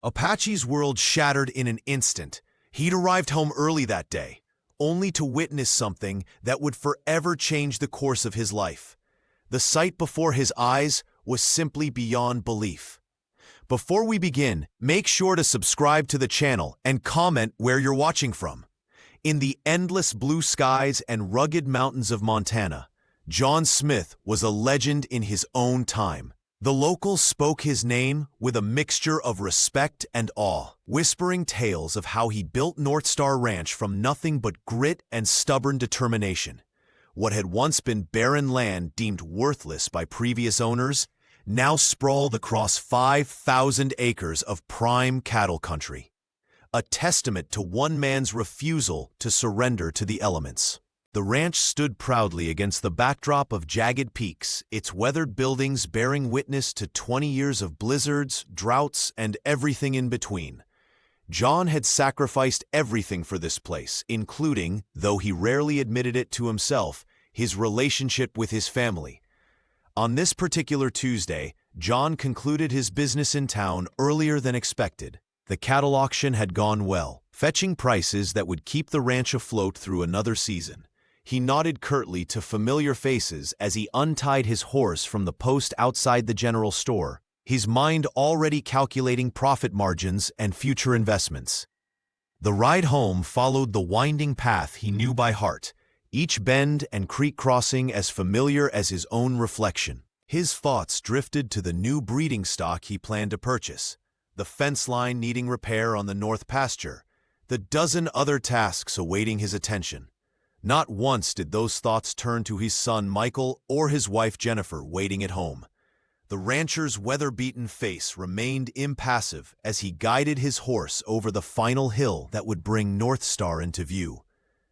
Apache's world shattered in an instant. He'd arrived home early that day, only to witness something that would forever change the course of his life. The sight before his eyes was simply beyond belief. Before we begin, make sure to subscribe to the channel and comment where you're watching from. In the endless blue skies and rugged mountains of Montana, John Smith was a legend in his own time. The locals spoke his name with a mixture of respect and awe, whispering tales of how he built North Star Ranch from nothing but grit and stubborn determination. What had once been barren land deemed worthless by previous owners now sprawled across 5,000 acres of prime cattle country, a testament to one man's refusal to surrender to the elements. The ranch stood proudly against the backdrop of jagged peaks, its weathered buildings bearing witness to 20 years of blizzards, droughts, and everything in between. John had sacrificed everything for this place, including, though he rarely admitted it to himself, his relationship with his family. On this particular Tuesday, John concluded his business in town earlier than expected. The cattle auction had gone well, fetching prices that would keep the ranch afloat through another season. He nodded curtly to familiar faces as he untied his horse from the post outside the general store, his mind already calculating profit margins and future investments. The ride home followed the winding path he knew by heart, each bend and creek crossing as familiar as his own reflection. His thoughts drifted to the new breeding stock he planned to purchase, the fence line needing repair on the north pasture, the dozen other tasks awaiting his attention. Not once did those thoughts turn to his son Michael or his wife Jennifer waiting at home. The rancher's weather-beaten face remained impassive as he guided his horse over the final hill that would bring North Star into view.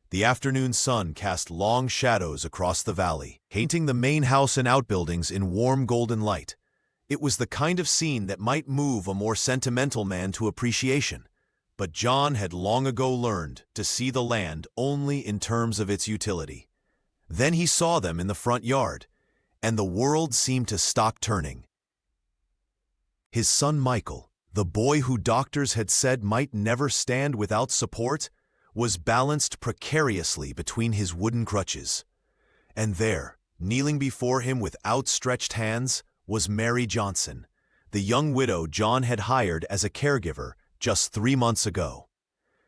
The afternoon sun cast long shadows across the valley, painting the main house and outbuildings in warm golden light. It was the kind of scene that might move a more sentimental man to appreciation. But John had long ago learned to see the land only in terms of its utility. Then he saw them in the front yard, and the world seemed to stop turning. His son Michael, the boy who doctors had said might never stand without support, was balanced precariously between his wooden crutches. And there, kneeling before him with outstretched hands, was Mary Johnson, the young widow John had hired as a caregiver just 3 months ago.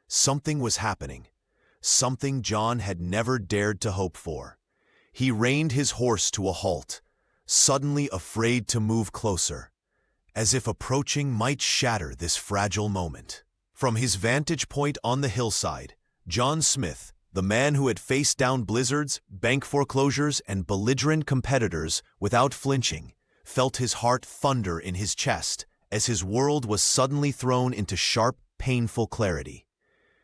Something was happening, something John had never dared to hope for. He reined his horse to a halt, suddenly afraid to move closer, as if approaching might shatter this fragile moment. From his vantage point on the hillside, John Smith, the man who had faced down blizzards, bank foreclosures, and belligerent competitors without flinching, felt his heart thunder in his chest as his world was suddenly thrown into sharp, painful clarity.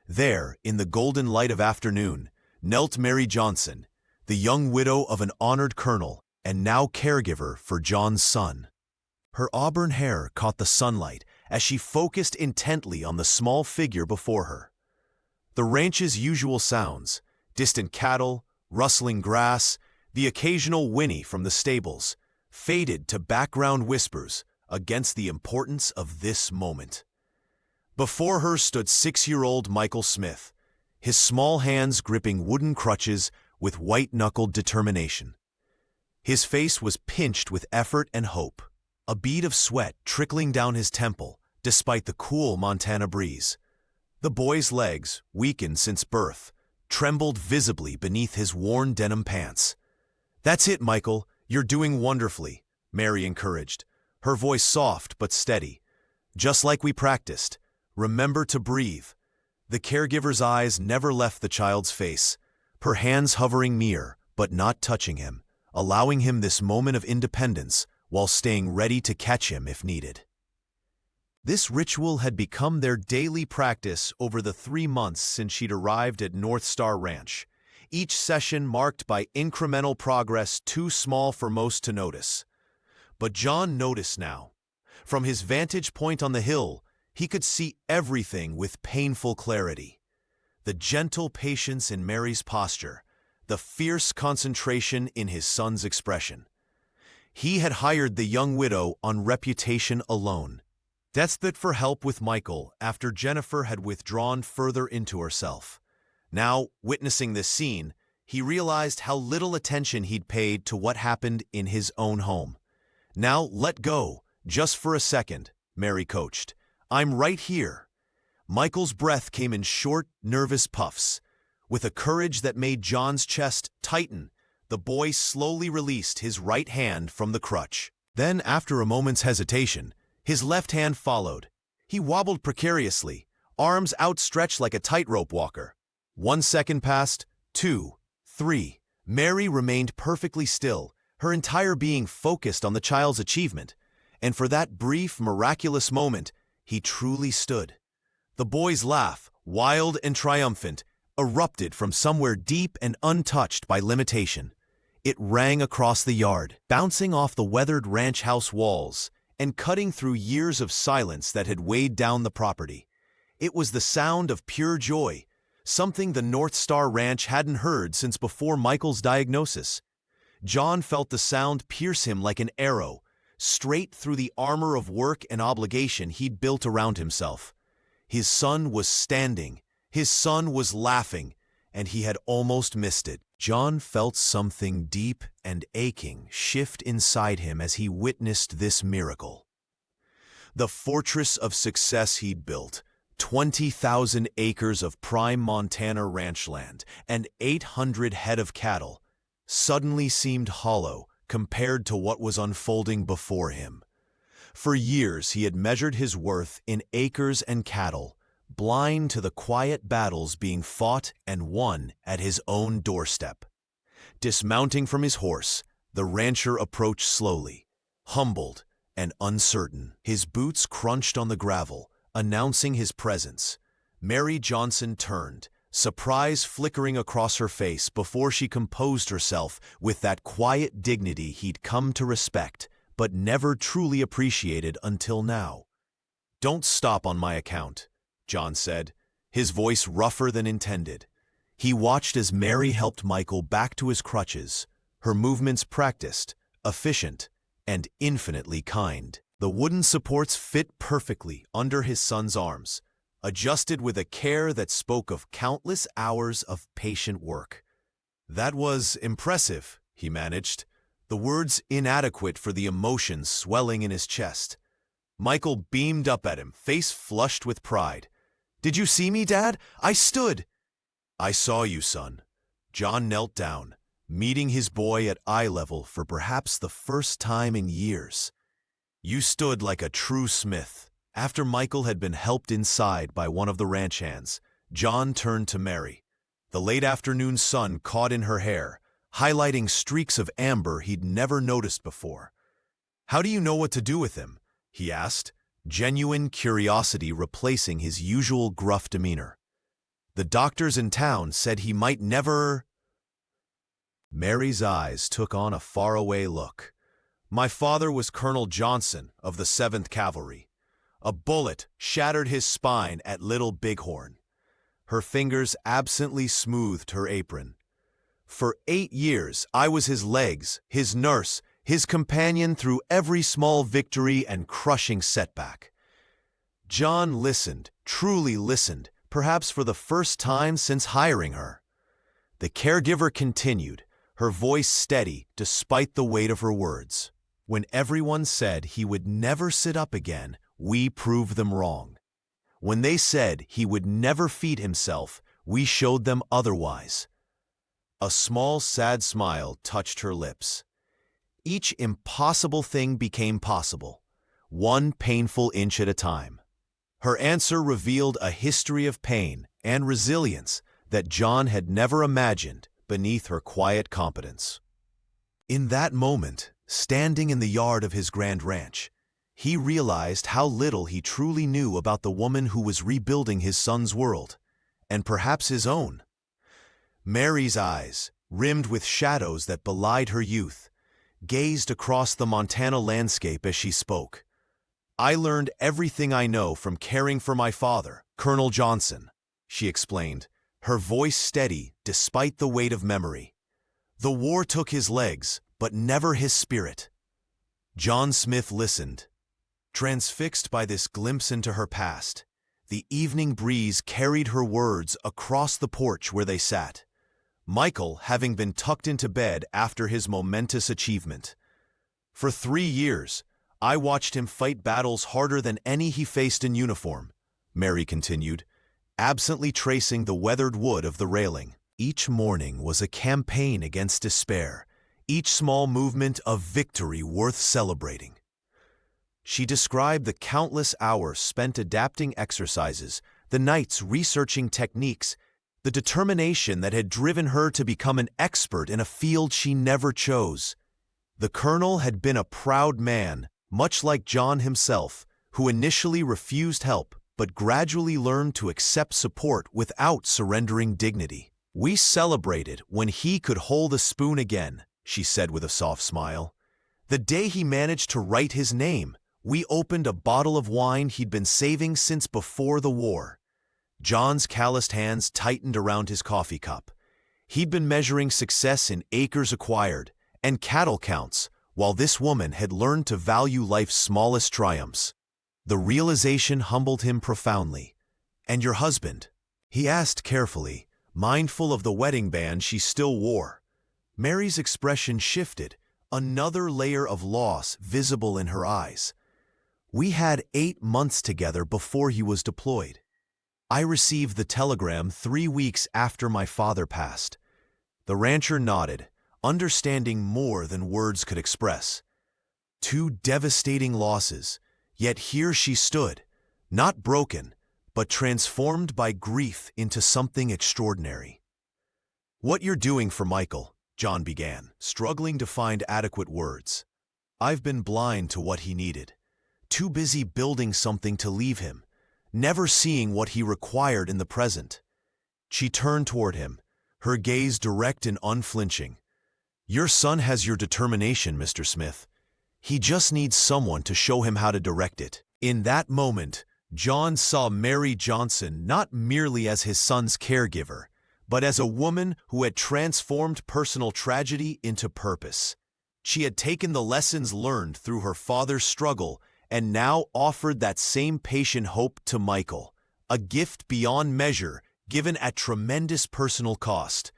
There, in the golden light of afternoon, knelt Mary Johnson, the young widow of an honored colonel and now caregiver for John's son. Her auburn hair caught the sunlight as she focused intently on the small figure before her. The ranch's usual sounds, distant cattle, rustling grass, the occasional whinny from the stables, faded to background whispers against the importance of this moment. Before her stood 6-year-old Michael Smith, his small hands gripping wooden crutches with white-knuckled determination. His face was pinched with effort and hope, a bead of sweat trickling down his temple despite the cool Montana breeze. The boy's legs, weakened since birth, trembled visibly beneath his worn denim pants. "That's it, Michael, you're doing wonderfully," Mary encouraged, her voice soft but steady. "Just like we practiced. Remember to breathe." The caregiver's eyes never left the child's face, her hands hovering near but not touching him, allowing him this moment of independence while staying ready to catch him if needed. This ritual had become their daily practice over the 3 months since she'd arrived at North Star Ranch, each session marked by incremental progress too small for most to notice. But John noticed now. From his vantage point on the hill, he could see everything with painful clarity. The gentle patience in Mary's posture, the fierce concentration in his son's expression. He had hired the young widow on reputation alone. desperate for help with Michael after Jennifer had withdrawn further into herself. Now, witnessing this scene, he realized how little attention he'd paid to what happened in his own home. "Now, let go, just for a second," Mary coached. "I'm right here." Michael's breath came in short, nervous puffs. With a courage that made John's chest tighten, the boy slowly released his right hand from the crutch. Then, after a moment's hesitation, his left hand followed. He wobbled precariously, arms outstretched like a tightrope walker. 1 second passed, 2, 3. Mary remained perfectly still, her entire being focused on the child's achievement. And for that brief, miraculous moment, he truly stood. The boy's laugh, wild and triumphant, erupted from somewhere deep and untouched by limitation. It rang across the yard, bouncing off the weathered ranch house walls and cutting through years of silence that had weighed down the property. It was the sound of pure joy, something the North Star Ranch hadn't heard since before Michael's diagnosis. John felt the sound pierce him like an arrow, straight through the armor of work and obligation he'd built around himself. His son was standing, his son was laughing, and he had almost missed it. John felt something deep and aching shift inside him as he witnessed this miracle. The fortress of success he'd built, 20,000 acres of prime Montana ranch land and 800 head of cattle, suddenly seemed hollow compared to what was unfolding before him. For years he had measured his worth in acres and cattle, blind to the quiet battles being fought and won at his own doorstep. Dismounting from his horse, the rancher approached slowly, humbled and uncertain. His boots crunched on the gravel, announcing his presence. Mary Johnson turned, surprise flickering across her face before she composed herself with that quiet dignity he'd come to respect, but never truly appreciated until now. "Don't stop on my account," John said, his voice rougher than intended. He watched as Mary helped Michael back to his crutches, her movements practiced, efficient, and infinitely kind. The wooden supports fit perfectly under his son's arms, adjusted with a care that spoke of countless hours of patient work. "That was impressive," he managed, the words inadequate for the emotions swelling in his chest. Michael beamed up at him, face flushed with pride. "Did you see me, Dad? I stood." "I saw you, son." John knelt down, meeting his boy at eye level for perhaps the first time in years. "You stood like a true smith." After Michael had been helped inside by one of the ranch hands, John turned to Mary. The late afternoon sun caught in her hair, highlighting streaks of amber he'd never noticed before. "How do you know what to do with him?" he asked, genuine curiosity replacing his usual gruff demeanor. "The doctors in town said he might never—" Mary's eyes took on a faraway look. "My father was Colonel Johnson of the 7th Cavalry. A bullet shattered his spine at Little Bighorn." Her fingers absently smoothed her apron. "For 8 years, I was his legs, his nurse, his companion through every small victory and crushing setback." John listened, truly listened, perhaps for the first time since hiring her. The caregiver continued, her voice steady despite the weight of her words. "When everyone said he would never sit up again, we proved them wrong. When they said he would never feed himself, we showed them otherwise." A small, sad smile touched her lips. Each impossible thing became possible, one painful inch at a time. Her answer revealed a history of pain and resilience that John had never imagined beneath her quiet competence. In that moment, standing in the yard of his grand ranch, he realized how little he truly knew about the woman who was rebuilding his son's world, and perhaps his own. Mary's eyes, rimmed with shadows that belied her youth, gazed across the Montana landscape as she spoke. "I learned everything I know from caring for my father, Colonel Johnson," she explained, her voice steady despite the weight of memory. "The war took his legs, but never his spirit." John Smith listened, Transfixed by this glimpse into her past, the evening breeze carried her words across the porch where they sat, Michael having been tucked into bed after his momentous achievement. For 3 years, I watched him fight battles harder than any he faced in uniform, Mary continued, absently tracing the weathered wood of the railing. Each morning was a campaign against despair, each small movement a victory worth celebrating. She described the countless hours spent adapting exercises, the nights researching techniques, the determination that had driven her to become an expert in a field she never chose. The colonel had been a proud man, much like John himself, who initially refused help but gradually learned to accept support without surrendering dignity. "We celebrated when he could hold a spoon again," she said with a soft smile. "The day he managed to write his name, we opened a bottle of wine he'd been saving since before the war." John's calloused hands tightened around his coffee cup. He'd been measuring success in acres acquired and cattle counts, while this woman had learned to value life's smallest triumphs. The realization humbled him profoundly. "And your husband?" he asked carefully, mindful of the wedding band she still wore. Mary's expression shifted, another layer of loss visible in her eyes. "We had 8 months together before he was deployed. I received the telegram 3 weeks after my father passed." The rancher nodded, understanding more than words could express. 2 devastating losses, yet here she stood, not broken, but transformed by grief into something extraordinary. "What you're doing for Michael," John began, struggling to find adequate words. "I've been blind to what he needed, too busy building something to leave him, never seeing what he required in the present." She turned toward him, her gaze direct and unflinching. "Your son has your determination, Mr. Smith. He just needs someone to show him how to direct it." In that moment, John saw Mary Johnson not merely as his son's caregiver, but as a woman who had transformed personal tragedy into purpose. She had taken the lessons learned through her father's struggle and now offered that same patient hope to Michael, a gift beyond measure given at tremendous personal cost.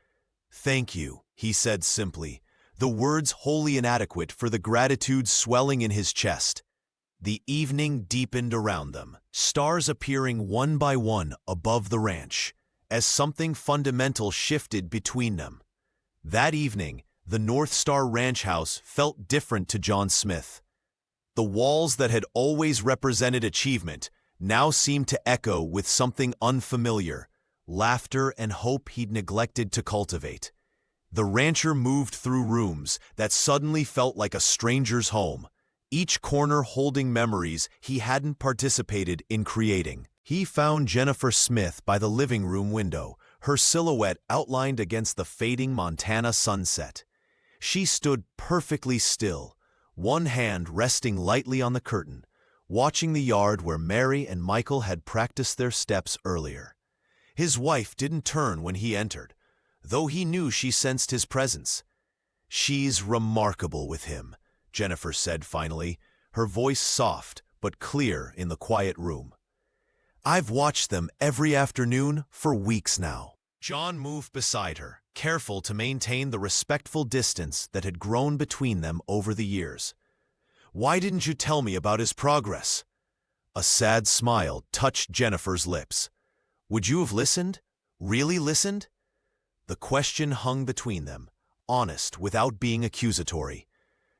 "Thank you," he said simply, the words wholly inadequate for the gratitude swelling in his chest. The evening deepened around them, stars appearing one by one above the ranch, as something fundamental shifted between them. That evening, the North Star Ranch House felt different to John Smith. The walls that had always represented achievement now seemed to echo with something unfamiliar, laughter and hope he'd neglected to cultivate. The rancher moved through rooms that suddenly felt like a stranger's home, each corner holding memories he hadn't participated in creating. He found Jennifer Smith by the living room window, her silhouette outlined against the fading Montana sunset. She stood perfectly still, one hand resting lightly on the curtain, watching the yard where Mary and Michael had practiced their steps earlier. His wife didn't turn when he entered, though he knew she sensed his presence. "She's remarkable with him," Jennifer said finally, her voice soft but clear in the quiet room. "I've watched them every afternoon for weeks now." John moved beside her, careful to maintain the respectful distance that had grown between them over the years. "Why didn't you tell me about his progress?" A sad smile touched Jennifer's lips. "Would you have listened? Really listened?" The question hung between them, honest without being accusatory.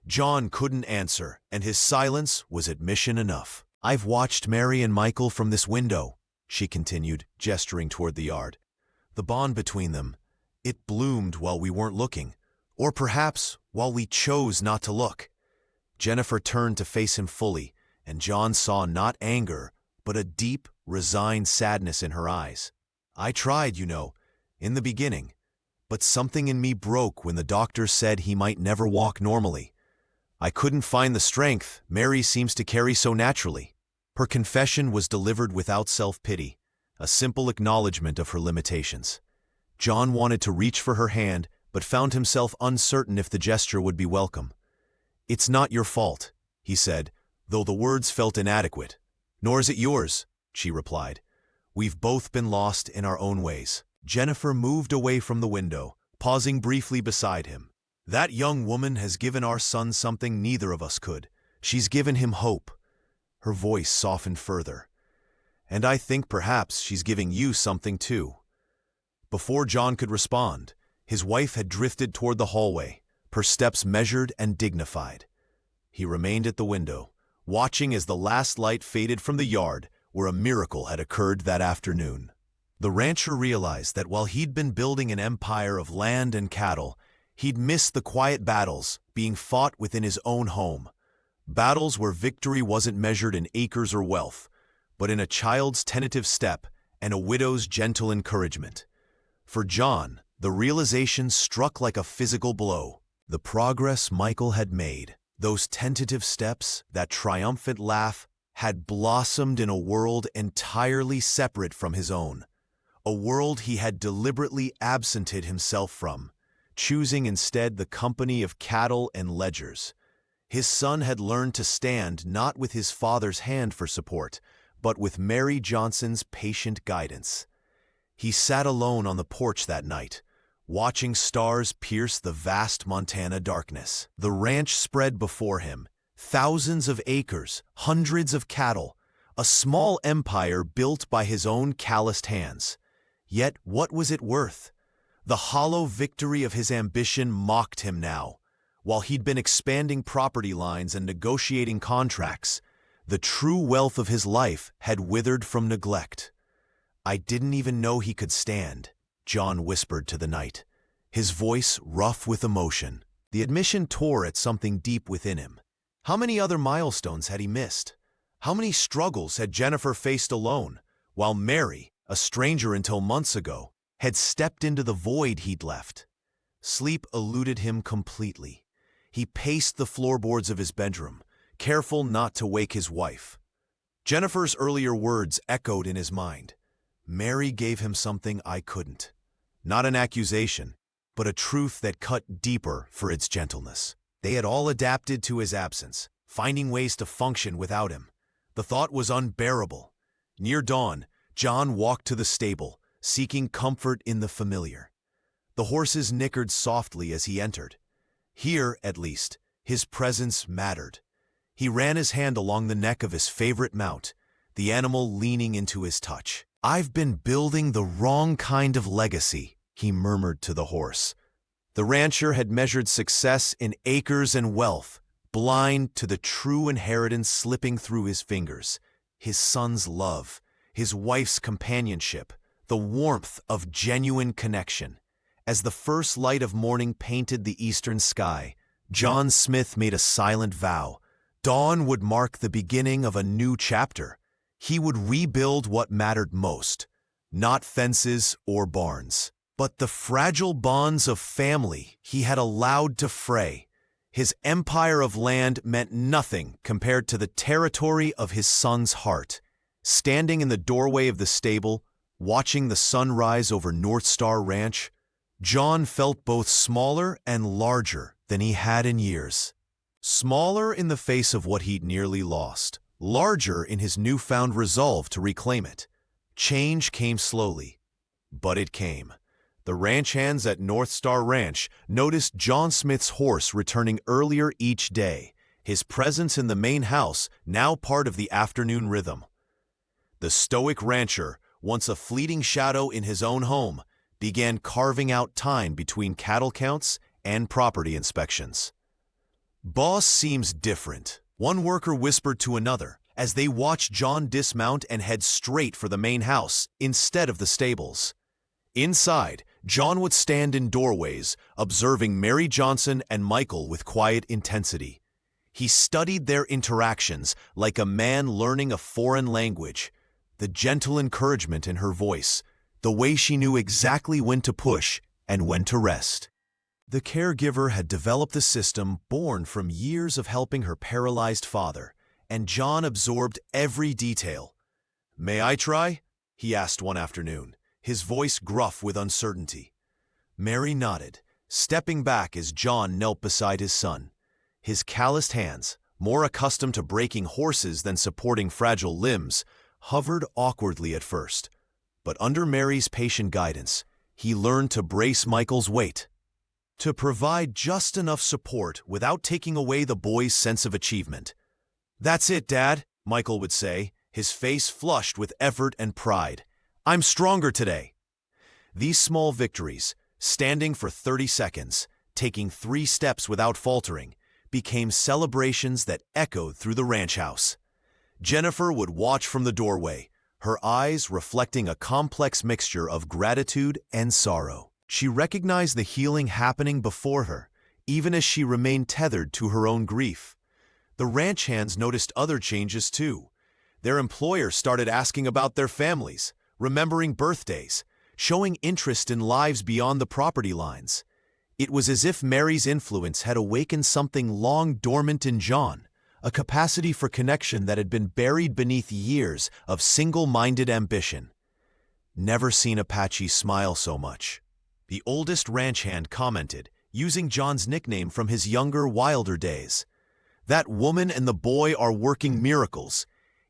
John couldn't answer, and his silence was admission enough. "I've watched Mary and Michael from this window," she continued, gesturing toward the yard. "The bond between them, it bloomed while we weren't looking, or perhaps while we chose not to look." Jennifer turned to face him fully, and John saw not anger, but a deep, resigned sadness in her eyes. "I tried, in the beginning, but something in me broke when the doctor said he might never walk normally. I couldn't find the strength Mary seems to carry so naturally." Her confession was delivered without self-pity, a simple acknowledgement of her limitations. John wanted to reach for her hand, but found himself uncertain if the gesture would be welcome. "It's not your fault," he said, though the words felt inadequate. "Nor is it yours," she replied. "We've both been lost in our own ways." Jennifer moved away from the window, pausing briefly beside him. "That young woman has given our son something neither of us could. She's given him hope." Her voice softened further. "And I think perhaps she's giving you something too." Before John could respond, his wife had drifted toward the hallway, her steps measured and dignified. He remained at the window, watching as the last light faded from the yard where a miracle had occurred that afternoon. The rancher realized that while he'd been building an empire of land and cattle, he'd missed the quiet battles being fought within his own home. Battles where victory wasn't measured in acres or wealth, but in a child's tentative step and a widow's gentle encouragement. For John, the realization struck like a physical blow. The progress Michael had made, those tentative steps, that triumphant laugh, had blossomed in a world entirely separate from his own. A world he had deliberately absented himself from, choosing instead the company of cattle and ledgers. His son had learned to stand not with his father's hand for support, but with Mary Johnson's patient guidance. He sat alone on the porch that night, watching stars pierce the vast Montana darkness. The ranch spread before him, thousands of acres, hundreds of cattle, a small empire built by his own calloused hands. Yet what was it worth? The hollow victory of his ambition mocked him now. While he'd been expanding property lines and negotiating contracts, the true wealth of his life had withered from neglect. "I didn't even know he could stand," John whispered to the night, his voice rough with emotion. The admission tore at something deep within him. How many other milestones had he missed? How many struggles had Jennifer faced alone, while Mary, a stranger until months ago, had stepped into the void he'd left? Sleep eluded him completely. He paced the floorboards of his bedroom, careful not to wake his wife. Jennifer's earlier words echoed in his mind. Mary gave him something I couldn't. Not an accusation, but a truth that cut deeper for its gentleness. They had all adapted to his absence, finding ways to function without him. The thought was unbearable. Near dawn, John walked to the stable, seeking comfort in the familiar. The horses nickered softly as he entered. Here, at least, his presence mattered. He ran his hand along the neck of his favorite mount, the animal leaning into his touch. "I've been building the wrong kind of legacy," he murmured to the horse. The rancher had measured success in acres and wealth, blind to the true inheritance slipping through his fingers. His son's love, his wife's companionship, the warmth of genuine connection. As the first light of morning painted the eastern sky, John Smith made a silent vow. Dawn would mark the beginning of a new chapter. He would rebuild what mattered most, not fences or barns, but the fragile bonds of family he had allowed to fray. His empire of land meant nothing compared to the territory of his son's heart. Standing in the doorway of the stable, watching the sun rise over North Star Ranch, John felt both smaller and larger than he had in years. Smaller in the face of what he'd nearly lost, larger in his newfound resolve to reclaim it. Change came slowly, but it came. The ranch hands at North Star Ranch noticed John Smith's horse returning earlier each day, his presence in the main house now part of the afternoon rhythm. The stoic rancher, once a fleeting shadow in his own home, began carving out time between cattle counts and property inspections. "Boss seems different," one worker whispered to another as they watched John dismount and head straight for the main house instead of the stables. Inside, John would stand in doorways, observing Mary Johnson and Michael with quiet intensity. He studied their interactions like a man learning a foreign language. The gentle encouragement in her voice, the way she knew exactly when to push and when to rest. The caregiver had developed a system born from years of helping her paralyzed father, and John absorbed every detail. "May I try?" he asked one afternoon, his voice gruff with uncertainty. Mary nodded, stepping back as John knelt beside his son. His calloused hands, more accustomed to breaking horses than supporting fragile limbs, hovered awkwardly at first. But under Mary's patient guidance, he learned to brace Michael's weight, to provide just enough support without taking away the boy's sense of achievement. "That's it, Dad," Michael would say, his face flushed with effort and pride. "I'm stronger today." These small victories, standing for 30 seconds, taking 3 steps without faltering, became celebrations that echoed through the ranch house. Jennifer would watch from the doorway, her eyes reflecting a complex mixture of gratitude and sorrow. She recognized the healing happening before her, even as she remained tethered to her own grief. The ranch hands noticed other changes too. Their employer started asking about their families, remembering birthdays, showing interest in lives beyond the property lines. It was as if Mary's influence had awakened something long dormant in John, a capacity for connection that had been buried beneath years of single-minded ambition. "Never seen Apache smile so much," the oldest ranch hand commented, using John's nickname from his younger, wilder days. "That woman and the boy are working miracles."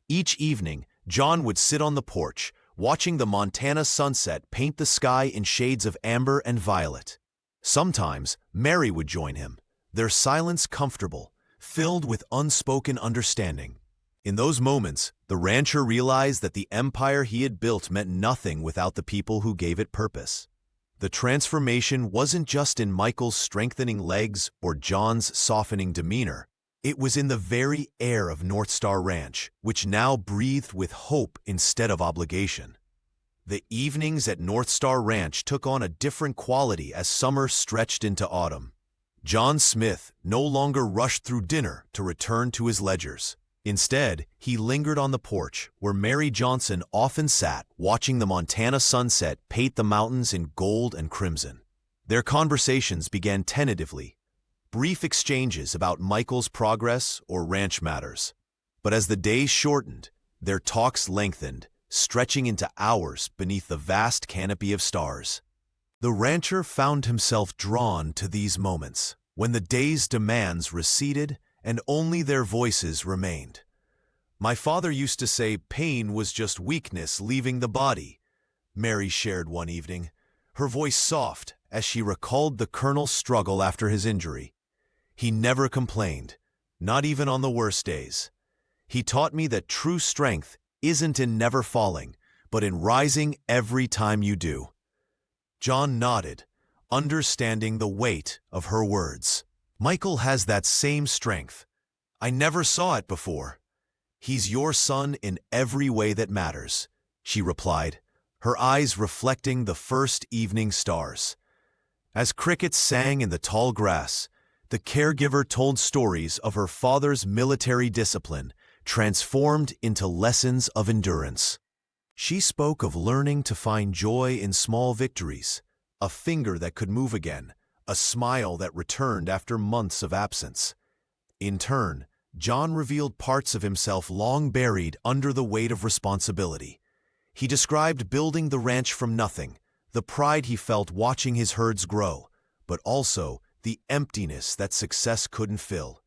Each evening, John would sit on the porch, watching the Montana sunset paint the sky in shades of amber and violet. Sometimes, Mary would join him, their silence comfortable, filled with unspoken understanding. In those moments, the rancher realized that the empire he had built meant nothing without the people who gave it purpose. The transformation wasn't just in Michael's strengthening legs or John's softening demeanor. It was in the very air of North Star Ranch, which now breathed with hope instead of obligation. The evenings at North Star Ranch took on a different quality as summer stretched into autumn. John Smith no longer rushed through dinner to return to his ledgers. Instead, he lingered on the porch where Mary Johnson often sat, watching the Montana sunset paint the mountains in gold and crimson. Their conversations began tentatively, brief exchanges about Michael's progress or ranch matters. But as the days shortened, their talks lengthened, stretching into hours beneath the vast canopy of stars. The rancher found himself drawn to these moments, when the day's demands receded and only their voices remained. "My father used to say pain was just weakness leaving the body," Mary shared one evening, her voice soft as she recalled the colonel's struggle after his injury. "He never complained, not even on the worst days. He taught me that true strength isn't in never falling, but in rising every time you do." John nodded, understanding the weight of her words. "Michael has that same strength. I never saw it before." "He's your son in every way that matters," she replied, her eyes reflecting the first evening stars. As crickets sang in the tall grass, the caregiver told stories of her father's military discipline, transformed into lessons of endurance. She spoke of learning to find joy in small victories, a finger that could move again, a smile that returned after months of absence. In turn, John revealed parts of himself long buried under the weight of responsibility. He described building the ranch from nothing, the pride he felt watching his herds grow, but also the emptiness that success couldn't fill.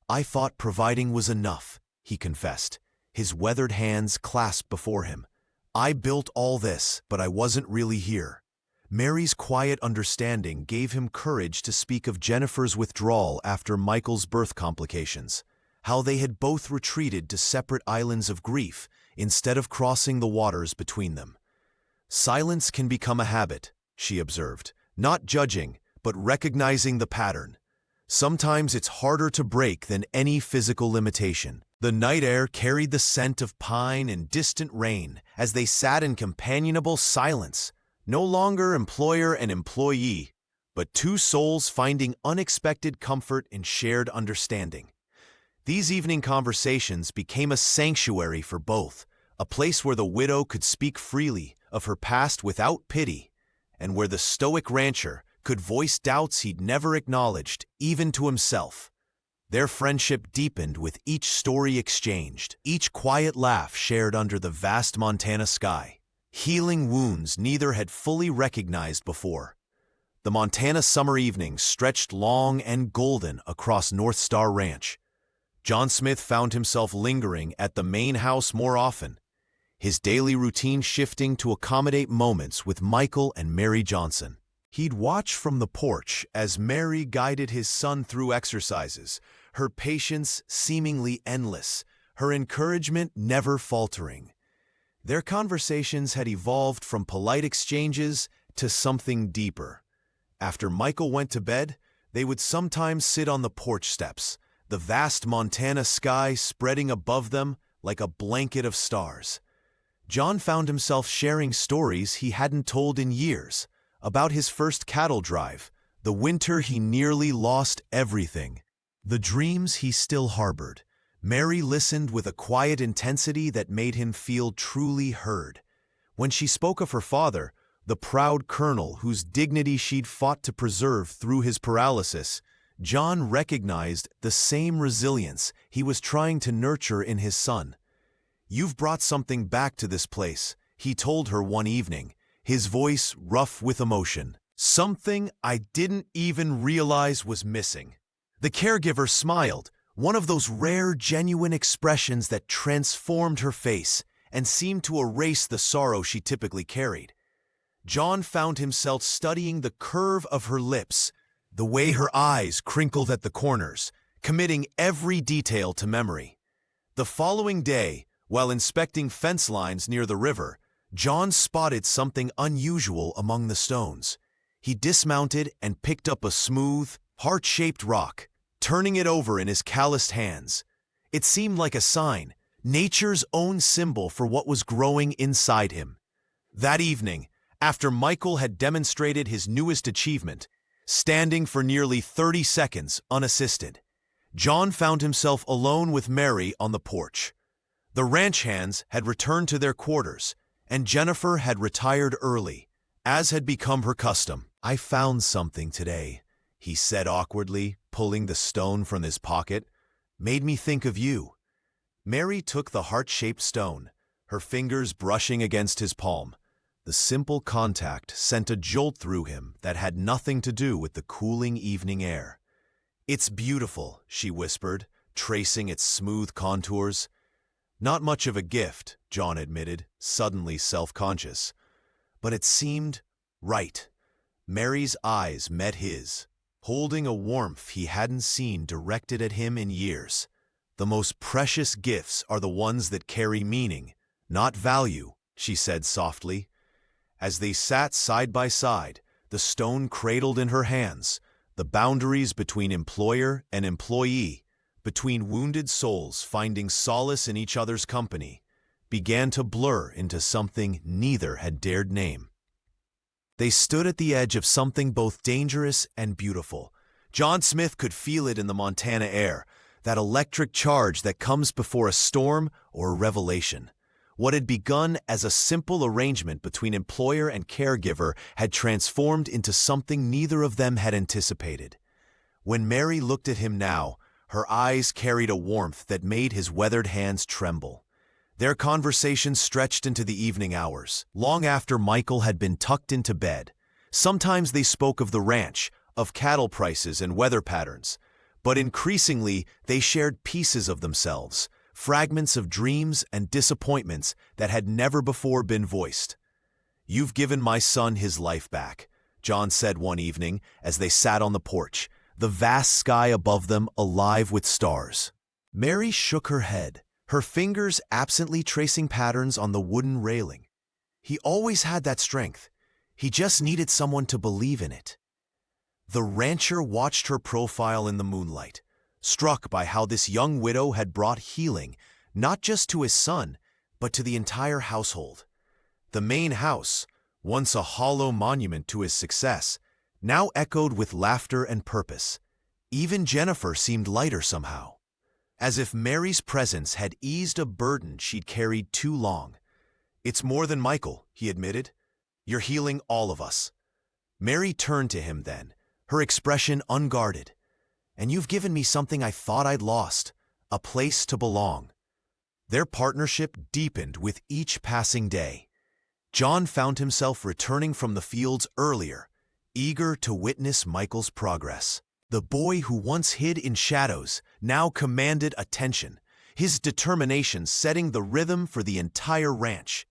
"I thought providing was enough," he confessed, his weathered hands clasped before him. "I built all this, but I wasn't really here." Mary's quiet understanding gave him courage to speak of Jennifer's withdrawal after Michael's birth complications, how they had both retreated to separate islands of grief instead of crossing the waters between them. "Silence can become a habit," she observed, not judging, but recognizing the pattern. "Sometimes it's harder to break than any physical limitation." The night air carried the scent of pine and distant rain as they sat in companionable silence, no longer employer and employee, but two souls finding unexpected comfort in shared understanding. These evening conversations became a sanctuary for both, a place where the widow could speak freely of her past without pity, and where the stoic rancher could voice doubts he'd never acknowledged, even to himself. Their friendship deepened with each story exchanged, each quiet laugh shared under the vast Montana sky, healing wounds neither had fully recognized before. The Montana summer evenings stretched long and golden across North Star Ranch. John Smith found himself lingering at the main house more often, his daily routine shifting to accommodate moments with Michael and Mary Johnson. He'd watch from the porch as Mary guided his son through exercises, her patience seemingly endless, her encouragement never faltering. Their conversations had evolved from polite exchanges to something deeper. After Michael went to bed, they would sometimes sit on the porch steps, the vast Montana sky spreading above them like a blanket of stars. John found himself sharing stories he hadn't told in years, about his first cattle drive, the winter he nearly lost everything, the dreams he still harbored. Mary listened with a quiet intensity that made him feel truly heard. When she spoke of her father, the proud colonel whose dignity she'd fought to preserve through his paralysis, John recognized the same resilience he was trying to nurture in his son. "You've brought something back to this place," he told her one evening, his voice rough with emotion. "Something I didn't even realize was missing." The caregiver smiled, one of those rare, genuine expressions that transformed her face and seemed to erase the sorrow she typically carried. John found himself studying the curve of her lips, the way her eyes crinkled at the corners, committing every detail to memory. The following day, while inspecting fence lines near the river, John spotted something unusual among the stones. He dismounted and picked up a smooth, heart-shaped rock, turning it over in his calloused hands. It seemed like a sign, nature's own symbol for what was growing inside him. That evening, after Michael had demonstrated his newest achievement, standing for nearly 30 seconds unassisted, John found himself alone with Mary on the porch. The ranch hands had returned to their quarters, and Jennifer had retired early, as had become her custom. "I found something today," he said awkwardly, pulling the stone from his pocket. "Made me think of you." Mary took the heart-shaped stone, her fingers brushing against his palm. The simple contact sent a jolt through him that had nothing to do with the cooling evening air. "It's beautiful," she whispered, tracing its smooth contours. "Not much of a gift," John admitted, suddenly self-conscious. "But it seemed right." Mary's eyes met his, holding a warmth he hadn't seen directed at him in years. "The most precious gifts are the ones that carry meaning, not value," she said softly. As they sat side by side, the stone cradled in her hands, the boundaries between employer and employee, between wounded souls finding solace in each other's company, began to blur into something neither had dared name. They stood at the edge of something both dangerous and beautiful. John Smith could feel it in the Montana air, that electric charge that comes before a storm or a revelation. What had begun as a simple arrangement between employer and caregiver had transformed into something neither of them had anticipated. When Mary looked at him now, her eyes carried a warmth that made his weathered hands tremble. Their conversation stretched into the evening hours, long after Michael had been tucked into bed. Sometimes they spoke of the ranch, of cattle prices and weather patterns, but increasingly they shared pieces of themselves, fragments of dreams and disappointments that had never before been voiced. "You've given my son his life back," John said one evening as they sat on the porch, the vast sky above them alive with stars. Mary shook her head, her fingers absently tracing patterns on the wooden railing. "He always had that strength. He just needed someone to believe in it." The rancher watched her profile in the moonlight, struck by how this young widow had brought healing not just to his son, but to the entire household. The main house, once a hollow monument to his success, now echoed with laughter and purpose. Even Jennifer seemed lighter somehow, as if Mary's presence had eased a burden she'd carried too long. "It's more than Michael," he admitted. "You're healing all of us." Mary turned to him then, her expression unguarded. "And you've given me something I thought I'd lost, a place to belong." Their partnership deepened with each passing day. John found himself returning from the fields earlier, eager to witness Michael's progress. The boy who once hid in shadows now commanded attention, his determination setting the rhythm for the entire ranch.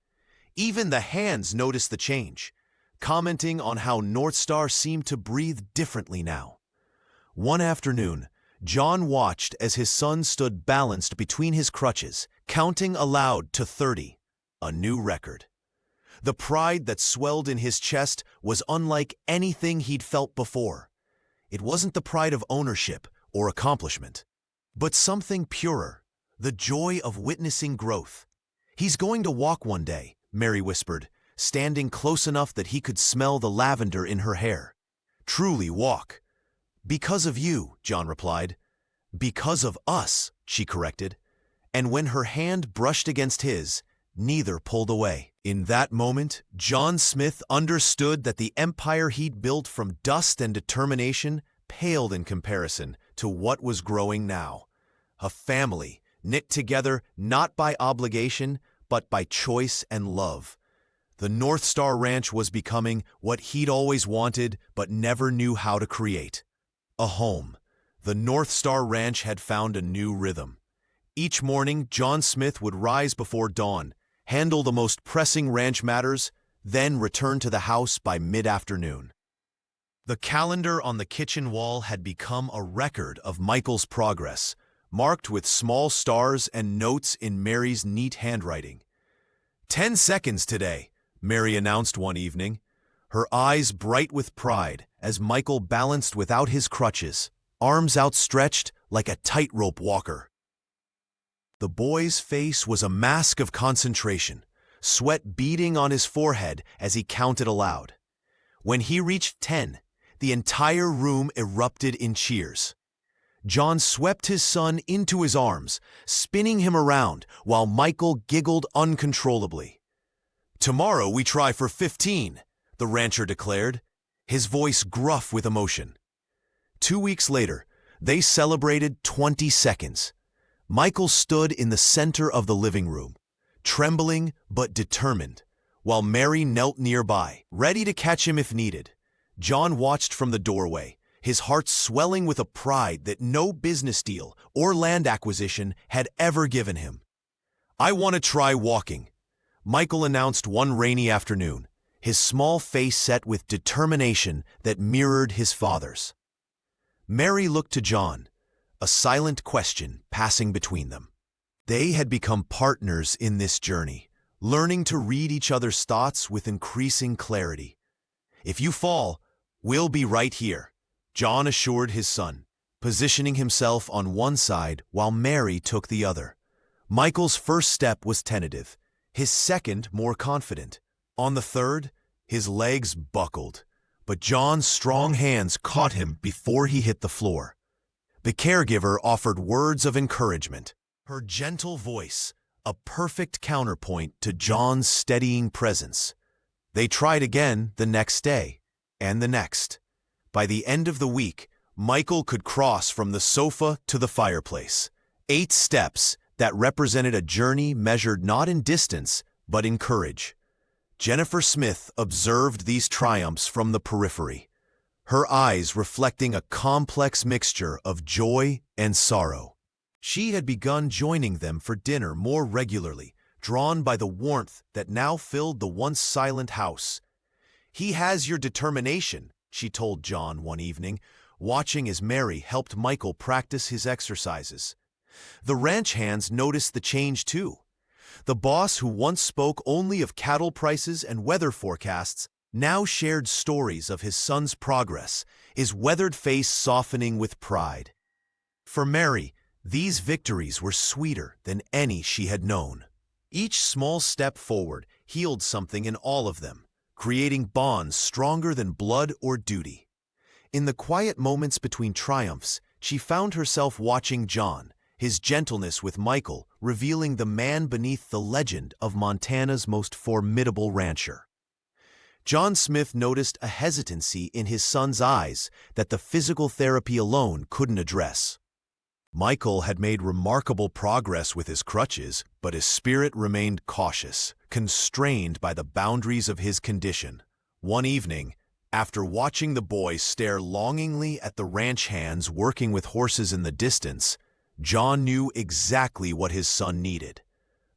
Even the hands noticed the change, commenting on how North Star seemed to breathe differently now. One afternoon, John watched as his son stood balanced between his crutches, counting aloud to 30, a new record. The pride that swelled in his chest was unlike anything he'd felt before. It wasn't the pride of ownership or accomplishment, but something purer, the joy of witnessing growth. "He's going to walk one day," Mary whispered, standing close enough that he could smell the lavender in her hair. "Truly walk." "Because of you," John replied. "Because of us," she corrected. And when her hand brushed against his, neither pulled away. In that moment, John Smith understood that the empire he'd built from dust and determination paled in comparison to what was growing now. A family, knit together not by obligation, but by choice and love. The North Star Ranch was becoming what he'd always wanted but never knew how to create. A home. The North Star Ranch had found a new rhythm. Each morning, John Smith would rise before dawn, handle the most pressing ranch matters, then return to the house by mid-afternoon. The calendar on the kitchen wall had become a record of Michael's progress, marked with small stars and notes in Mary's neat handwriting. 10 seconds today," Mary announced one evening, her eyes bright with pride as Michael balanced without his crutches, arms outstretched like a tightrope walker. The boy's face was a mask of concentration, sweat beading on his forehead as he counted aloud. When he reached 10, the entire room erupted in cheers. John swept his son into his arms, spinning him around while Michael giggled uncontrollably. "Tomorrow we try for 15, the rancher declared, his voice gruff with emotion. 2 weeks later, they celebrated 20 seconds. Michael stood in the center of the living room, trembling but determined, while Mary knelt nearby, ready to catch him if needed. John watched from the doorway, his heart swelling with a pride that no business deal or land acquisition had ever given him. "I want to try walking," Michael announced one rainy afternoon, his small face set with determination that mirrored his father's. Mary looked to John, a silent question passing between them. They had become partners in this journey, learning to read each other's thoughts with increasing clarity. "If you fall, we'll be right here," John assured his son, positioning himself on one side while Mary took the other. Michael's first step was tentative, his second more confident. On the third, his legs buckled, but John's strong hands caught him before he hit the floor. The caregiver offered words of encouragement, her gentle voice a perfect counterpoint to John's steadying presence. They tried again the next day, and the next. By the end of the week, Michael could cross from the sofa to the fireplace, 8 steps that represented a journey measured not in distance, but in courage. Jennifer Smith observed these triumphs from the periphery, her eyes reflecting a complex mixture of joy and sorrow. She had begun joining them for dinner more regularly, drawn by the warmth that now filled the once silent house. "He has your determination," she told John one evening, watching as Mary helped Michael practice his exercises. The ranch hands noticed the change too. The boss, who once spoke only of cattle prices and weather forecasts, now shared stories of his son's progress, his weathered face softening with pride. For Mary, these victories were sweeter than any she had known. Each small step forward healed something in all of them, creating bonds stronger than blood or duty. In the quiet moments between triumphs, she found herself watching John, his gentleness with Michael revealing the man beneath the legend of Montana's most formidable rancher. John Smith noticed a hesitancy in his son's eyes that the physical therapy alone couldn't address. Michael had made remarkable progress with his crutches, but his spirit remained cautious, constrained by the boundaries of his condition. One evening, After watching the boy stare longingly at the ranch hands working with horses in the distance, John knew exactly what his son needed.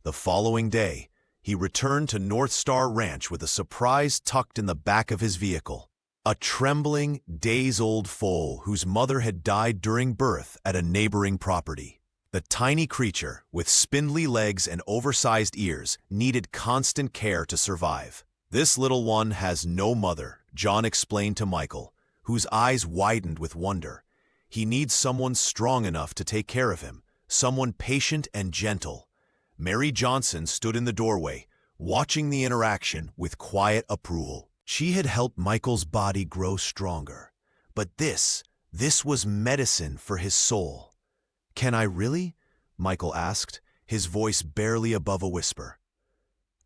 The following day, he returned to North Star Ranch with a surprise tucked in the back of his vehicle. A trembling, days-old foal whose mother had died during birth at a neighboring property. The tiny creature, with spindly legs and oversized ears, needed constant care to survive. "This little one has no mother," John explained to Michael, whose eyes widened with wonder. "He needs someone strong enough to take care of him, someone patient and gentle." Mary Johnson stood in the doorway, watching the interaction with quiet approval. She had helped Michael's body grow stronger. But this was medicine for his soul. "Can I really?" Michael asked, his voice barely above a whisper.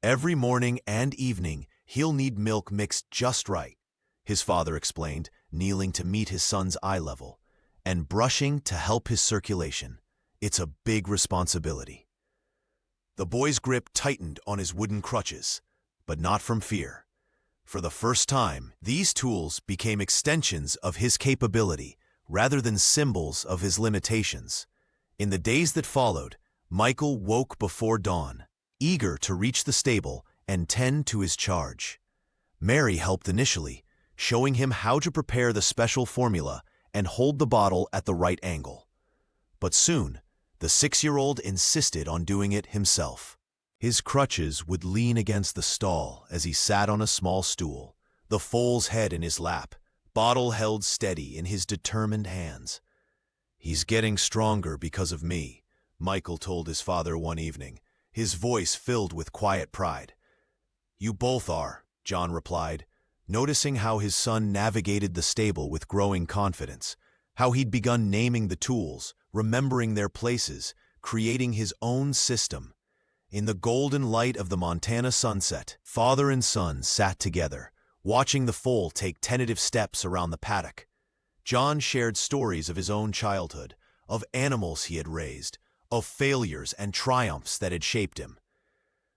"Every morning and evening, he'll need milk mixed just right," his father explained, kneeling to meet his son's eye level, "and brushing to help his circulation. It's a big responsibility." The boy's grip tightened on his wooden crutches, but not from fear. For the first time, these tools became extensions of his capability rather than symbols of his limitations. In the days that followed, Michael woke before dawn, eager to reach the stable and tend to his charge. Mary helped initially, showing him how to prepare the special formula and hold the bottle at the right angle. But soon, the 6-year-old insisted on doing it himself. His crutches would lean against the stall as he sat on a small stool, the foal's head in his lap, bottle held steady in his determined hands. "He's getting stronger because of me," Michael told his father one evening, his voice filled with quiet pride. "You both are," John replied, noticing how his son navigated the stable with growing confidence, how he'd begun naming the tools, remembering their places, creating his own system. In the golden light of the Montana sunset, father and son sat together, watching the foal take tentative steps around the paddock. John shared stories of his own childhood, of animals he had raised, of failures and triumphs that had shaped him.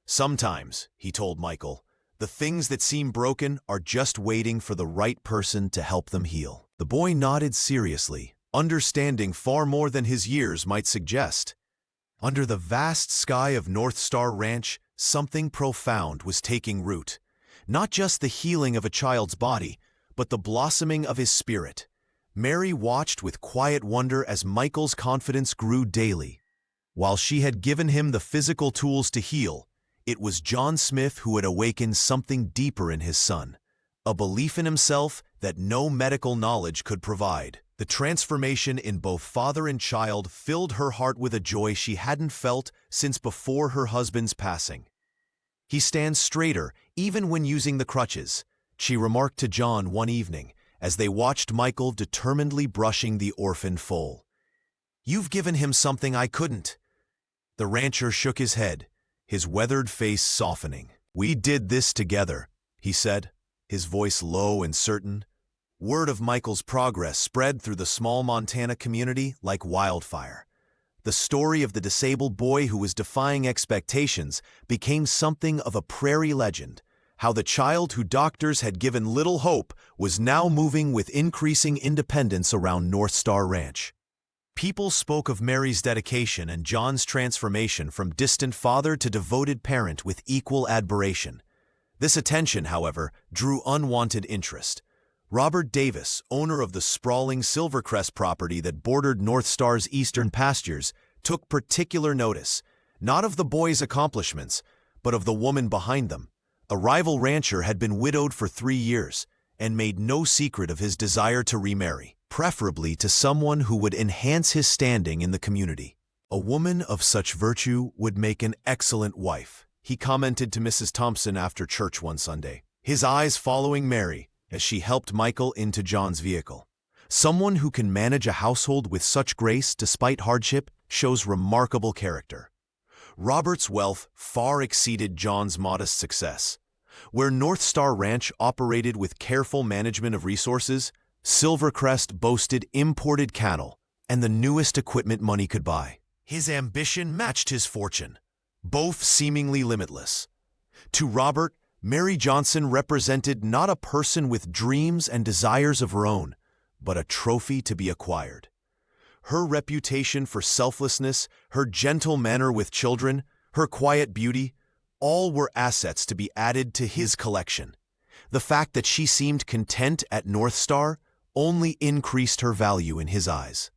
"Sometimes," he told Michael, "the things that seem broken are just waiting for the right person to help them heal." The boy nodded seriously, understanding far more than his years might suggest. Under the vast sky of North Star Ranch, something profound was taking root. Not just the healing of a child's body, but the blossoming of his spirit. Mary watched with quiet wonder as Michael's confidence grew daily. While she had given him the physical tools to heal, it was John Smith who had awakened something deeper in his son, a belief in himself that no medical knowledge could provide. The transformation in both father and child filled her heart with a joy she hadn't felt since before her husband's passing. "He stands straighter, even when using the crutches," she remarked to John one evening as they watched Michael determinedly brushing the orphaned foal. "You've given him something I couldn't." The rancher shook his head, his weathered face softening. "We did this together," he said, his voice low and certain. Word of Michael's progress spread through the small Montana community like wildfire. The story of the disabled boy who was defying expectations became something of a prairie legend, how the child who doctors had given little hope was now moving with increasing independence around North Star Ranch. People spoke of Mary's dedication and John's transformation from distant father to devoted parent with equal admiration. This attention, however, drew unwanted interest. Robert Davis, owner of the sprawling Silvercrest property that bordered North Star's eastern pastures, took particular notice, not of the boy's accomplishments, but of the woman behind them. A rival rancher had been widowed for 3 years and made no secret of his desire to remarry, preferably to someone who would enhance his standing in the community. "A woman of such virtue would make an excellent wife," he commented to Mrs. Thompson after church one Sunday, his eyes following Mary as she helped Michael into John's vehicle. "Someone who can manage a household with such grace despite hardship shows remarkable character." Robert's wealth far exceeded John's modest success. Where North Star Ranch operated with careful management of resources, Silvercrest boasted imported cattle and the newest equipment money could buy. His ambition matched his fortune, both seemingly limitless. To Robert, Mary Johnson represented not a person with dreams and desires of her own, but a trophy to be acquired. Her reputation for selflessness, her gentle manner with children, her quiet beauty, all were assets to be added to his collection. The fact that she seemed content at North Star only increased her value in his eyes.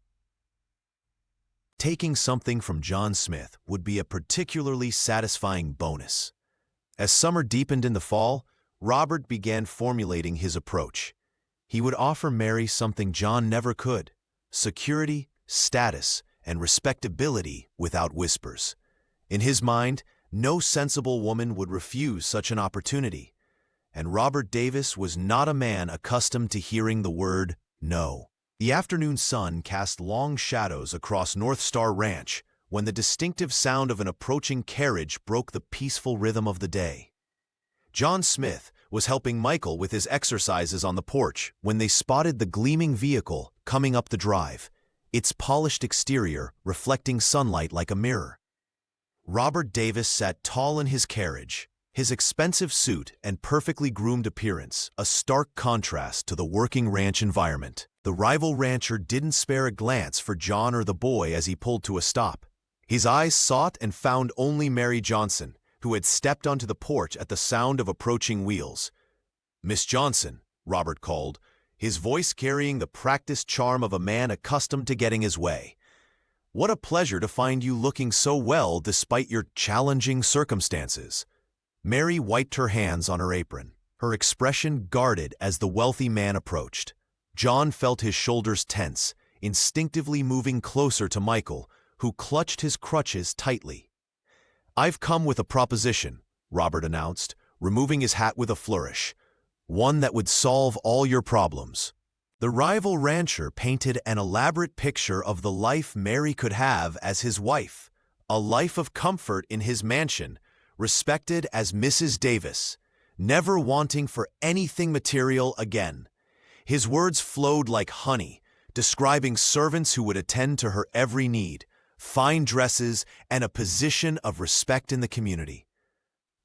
Taking something from John Smith would be a particularly satisfying bonus. As summer deepened in the fall, Robert began formulating his approach. He would offer Mary something John never could: security, status, and respectability without whispers. In his mind, no sensible woman would refuse such an opportunity, and Robert Davis was not a man accustomed to hearing the word no. The afternoon sun cast long shadows across North Star Ranch when the distinctive sound of an approaching carriage broke the peaceful rhythm of the day. John Smith was helping Michael with his exercises on the porch when they spotted the gleaming vehicle coming up the drive, its polished exterior reflecting sunlight like a mirror. Robert Davis sat tall in his carriage, his expensive suit and perfectly groomed appearance a stark contrast to the working ranch environment. The rival rancher didn't spare a glance for John or the boy as he pulled to a stop. His eyes sought and found only Mary Johnson, who had stepped onto the porch at the sound of approaching wheels. "Miss Johnson," Robert called, his voice carrying the practiced charm of a man accustomed to getting his way. "What a pleasure to find you looking so well despite your challenging circumstances." Mary wiped her hands on her apron, her expression guarded as the wealthy man approached. John felt his shoulders tense, instinctively moving closer to Michael, who clutched his crutches tightly. "I've come with a proposition," Robert announced, removing his hat with a flourish. "One that would solve all your problems." The rival rancher painted an elaborate picture of the life Mary could have as his wife, a life of comfort in his mansion, respected as Mrs. Davis, never wanting for anything material again. His words flowed like honey, describing servants who would attend to her every need, fine dresses, and a position of respect in the community.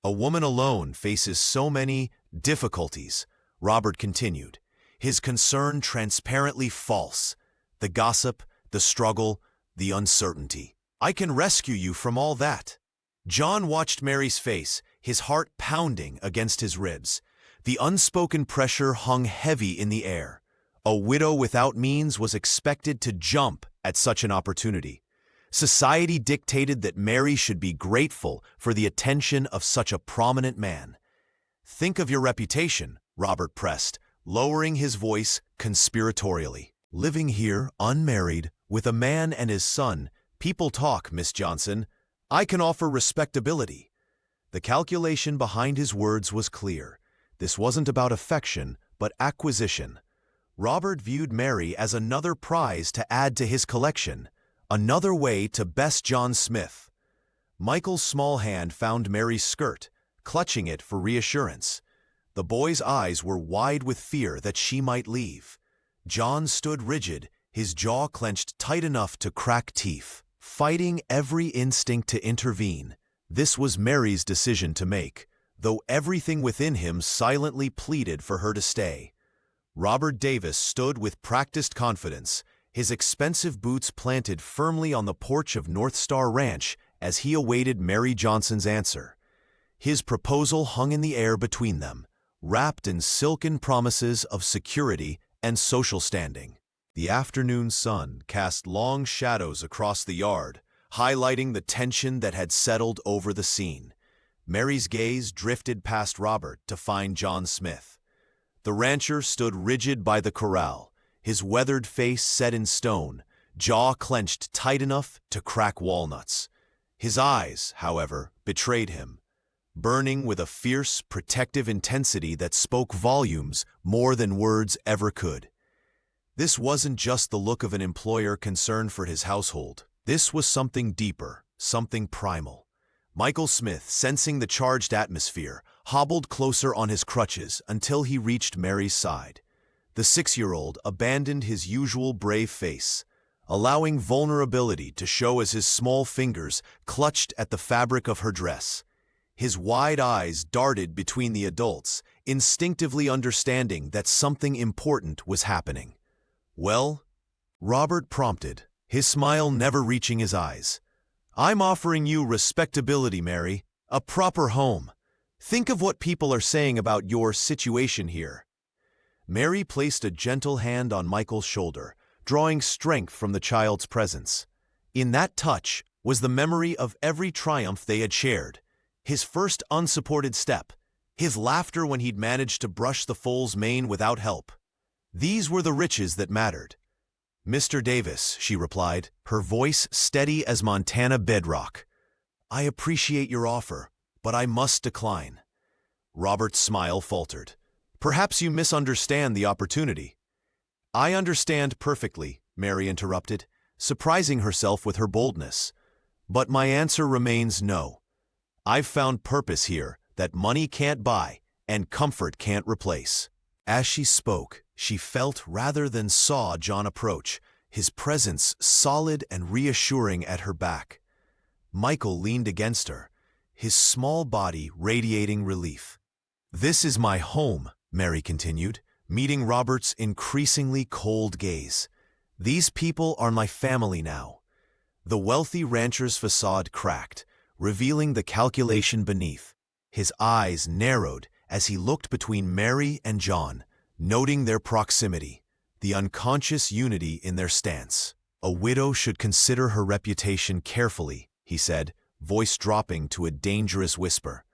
"A woman alone faces so many difficulties," Robert continued, his concern transparently false: the gossip, the struggle, the uncertainty. "I can rescue you from all that." John watched Mary's face, his heart pounding against his ribs. The unspoken pressure hung heavy in the air. A widow without means was expected to jump at such an opportunity. Society dictated that Mary should be grateful for the attention of such a prominent man. "Think of your reputation," Robert pressed, lowering his voice conspiratorially. "Living here, unmarried, with a man and his son, people talk, Miss Johnson. I can offer respectability." The calculation behind his words was clear. This wasn't about affection, but acquisition. Robert viewed Mary as another prize to add to his collection, another way to best John Smith. Michael's small hand found Mary's skirt, clutching it for reassurance. The boy's eyes were wide with fear that she might leave. John stood rigid, his jaw clenched tight enough to crack teeth, fighting every instinct to intervene. This was Mary's decision to make, though everything within him silently pleaded for her to stay. Robert Davis stood with practiced confidence, his expensive boots planted firmly on the porch of North Star Ranch as he awaited Mary Johnson's answer. His proposal hung in the air between them, wrapped in silken promises of security and social standing. The afternoon sun cast long shadows across the yard, highlighting the tension that had settled over the scene. Mary's gaze drifted past Robert to find John Smith. The rancher stood rigid by the corral, his weathered face set in stone, jaw clenched tight enough to crack walnuts. His eyes, however, betrayed him, burning with a fierce, protective intensity that spoke volumes more than words ever could. This wasn't just the look of an employer concerned for his household. This was something deeper, something primal. Michael Smith, sensing the charged atmosphere, hobbled closer on his crutches until he reached Mary's side. The 6-year-old abandoned his usual brave face, allowing vulnerability to show as his small fingers clutched at the fabric of her dress. His wide eyes darted between the adults, instinctively understanding that something important was happening. "Well?" Robert prompted, his smile never reaching his eyes. "I'm offering you respectability, Mary, a proper home. Think of what people are saying about your situation here." Mary placed a gentle hand on Michael's shoulder, drawing strength from the child's presence. In that touch was the memory of every triumph they had shared, his first unsupported step, his laughter when he'd managed to brush the foal's mane without help. These were the riches that mattered. "Mr. Davis," she replied, her voice steady as Montana bedrock, "I appreciate your offer, but I must decline." Robert's smile faltered. "Perhaps you misunderstand the opportunity." "I understand perfectly," Mary interrupted, surprising herself with her boldness. "But my answer remains no. I've found purpose here that money can't buy and comfort can't replace." As she spoke, she felt rather than saw John approach, his presence solid and reassuring at her back. Michael leaned against her, his small body radiating relief. "This is my home," Mary continued, meeting Robert's increasingly cold gaze. "These people are my family now." The wealthy rancher's facade cracked, revealing the calculation beneath. His eyes narrowed as he looked between Mary and John, noting their proximity, the unconscious unity in their stance. "A widow should consider her reputation carefully," he said, voice dropping to a dangerous whisper.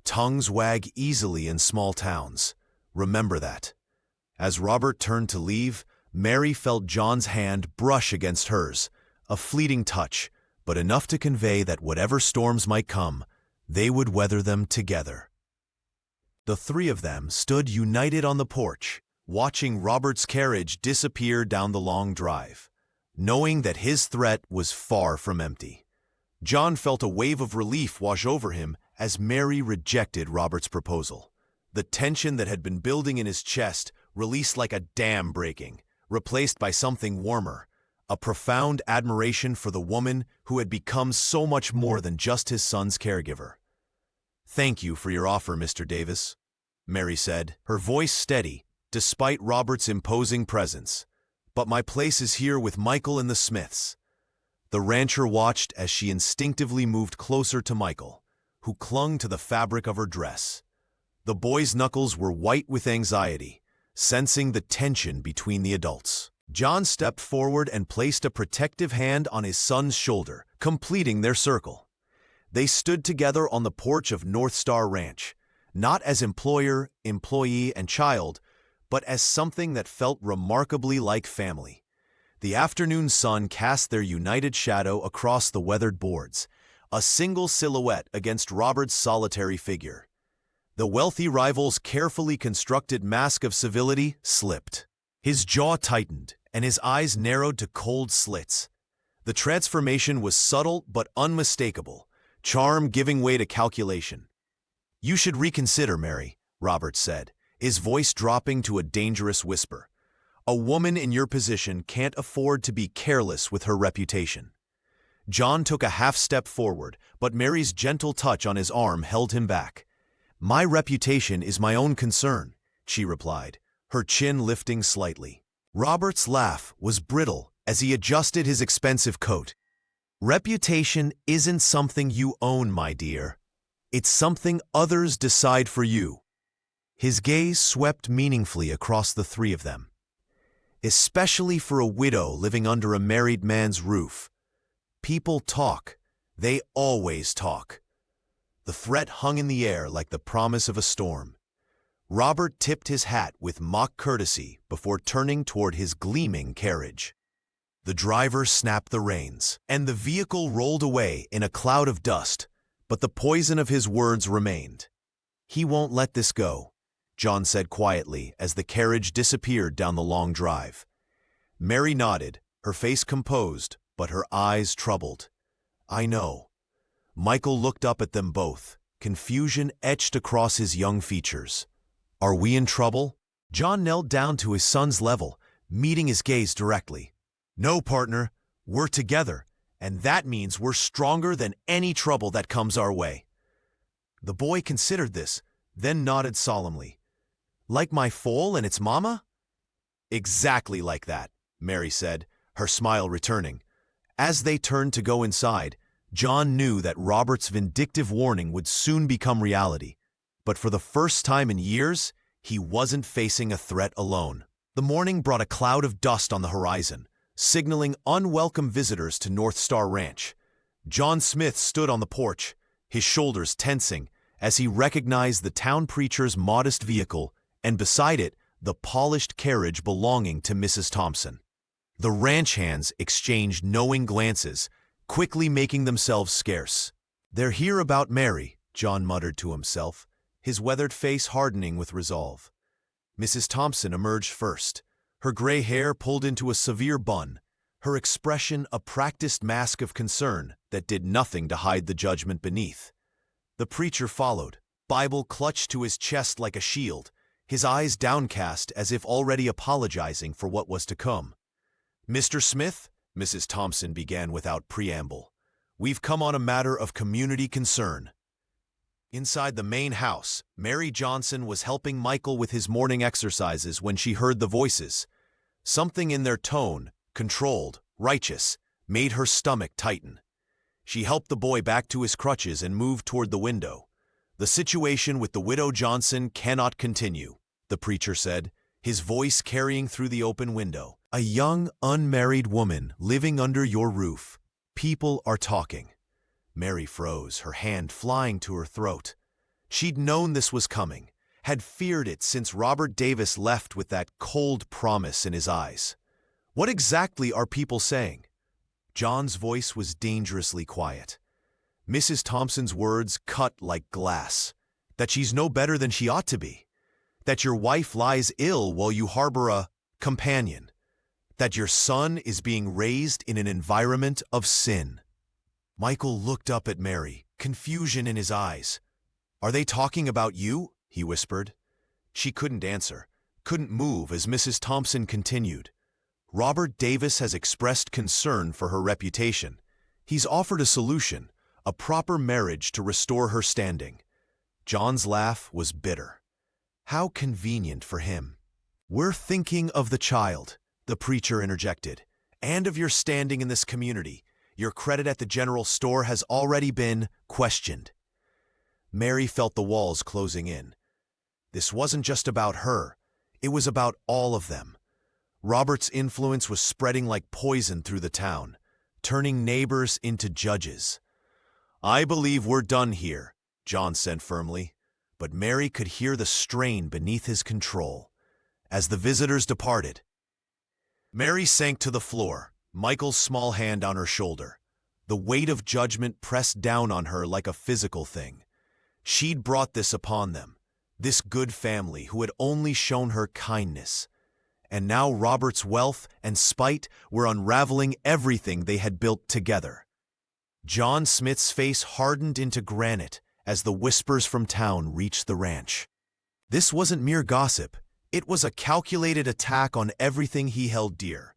"Tongues wag easily in small towns. Remember that." As Robert turned to leave, Mary felt John's hand brush against hers, a fleeting touch, but enough to convey that whatever storms might come, they would weather them together. The three of them stood united on the porch, watching Robert's carriage disappear down the long drive, knowing that his threat was far from empty. John felt a wave of relief wash over him as Mary rejected Robert's proposal. The tension that had been building in his chest released like a dam breaking, replaced by something warmer, a profound admiration for the woman who had become so much more than just his son's caregiver. "Thank you for your offer, Mr. Davis," Mary said, her voice steady, despite Robert's imposing presence. "But my place is here with Michael and the Smiths." The rancher watched as she instinctively moved closer to Michael, who clung to the fabric of her dress. The boy's knuckles were white with anxiety, sensing the tension between the adults. John stepped forward and placed a protective hand on his son's shoulder, completing their circle. They stood together on the porch of North Star Ranch, not as employer, employee, and child, but as something that felt remarkably like family. The afternoon sun cast their united shadow across the weathered boards, a single silhouette against Robert's solitary figure. The wealthy rival's carefully constructed mask of civility slipped. His jaw tightened, and his eyes narrowed to cold slits. The transformation was subtle but unmistakable, charm giving way to calculation. "You should reconsider, Mary," Robert said, his voice dropping to a dangerous whisper. "A woman in your position can't afford to be careless with her reputation." John took a half-step forward, but Mary's gentle touch on his arm held him back. "My reputation is my own concern," she replied, her chin lifting slightly. Robert's laugh was brittle as he adjusted his expensive coat. "Reputation isn't something you own, my dear. It's something others decide for you." His gaze swept meaningfully across the three of them. "Especially for a widow living under a married man's roof. People talk. They always talk." The threat hung in the air like the promise of a storm. Robert tipped his hat with mock courtesy before turning toward his gleaming carriage. The driver snapped the reins, and the vehicle rolled away in a cloud of dust, but the poison of his words remained. "He won't let this go," John said quietly as the carriage disappeared down the long drive. Mary nodded, her face composed, but her eyes troubled. "I know." Michael looked up at them both, confusion etched across his young features. "Are we in trouble?" John knelt down to his son's level, meeting his gaze directly. "No, partner, we're together, and that means we're stronger than any trouble that comes our way." The boy considered this, then nodded solemnly. Like my foal and its mama? Exactly like that, Mary said, her smile returning. As they turned to go inside, John knew that Robert's vindictive warning would soon become reality. But for the first time in years, he wasn't facing a threat alone. The morning brought a cloud of dust on the horizon, signaling unwelcome visitors to North Star Ranch. John Smith stood on the porch, his shoulders tensing, as he recognized the town preacher's modest vehicle, and beside it, the polished carriage belonging to Mrs. Thompson. The ranch hands exchanged knowing glances, quickly making themselves scarce. "They're here about Mary," John muttered to himself, his weathered face hardening with resolve. Mrs. Thompson emerged first, her gray hair pulled into a severe bun, her expression a practiced mask of concern that did nothing to hide the judgment beneath. The preacher followed, Bible clutched to his chest like a shield, his eyes downcast as if already apologizing for what was to come. "Mr. Smith," Mrs. Thompson began without preamble, "we've come on a matter of community concern." Inside the main house, Mary Johnson was helping Michael with his morning exercises when she heard the voices. Something in their tone, controlled, righteous, made her stomach tighten. She helped the boy back to his crutches and moved toward the window. "The situation with the widow Johnson cannot continue," the preacher said, his voice carrying through the open window. "A young, unmarried woman living under your roof. People are talking." Mary froze, her hand flying to her throat. She'd known this was coming, had feared it since Robert Davis left with that cold promise in his eyes. "What exactly are people saying?" John's voice was dangerously quiet. Mrs. Thompson's words cut like glass. "That she's no better than she ought to be. That your wife lies ill while you harbor a companion. That your son is being raised in an environment of sin." Michael looked up at Mary, confusion in his eyes. "Are they talking about you?" he whispered. She couldn't answer, couldn't move as Mrs. Thompson continued. "Robert Davis has expressed concern for her reputation. He's offered a solution, a proper marriage to restore her standing." John's laugh was bitter. How convenient for him. "We're thinking of the child," the preacher interjected, "and of your standing in this community. Your credit at the general store has already been questioned." Mary felt the walls closing in. This wasn't just about her. It was about all of them. Robert's influence was spreading like poison through the town, turning neighbors into judges. "I believe we're done here," John said firmly, but Mary could hear the strain beneath his control. As the visitors departed, Mary sank to the floor, Michael's small hand on her shoulder. The weight of judgment pressed down on her like a physical thing. She'd brought this upon them, this good family who had only shown her kindness. And now Robert's wealth and spite were unraveling everything they had built together. John Smith's face hardened into granite as the whispers from town reached the ranch. This wasn't mere gossip. It was a calculated attack on everything he held dear.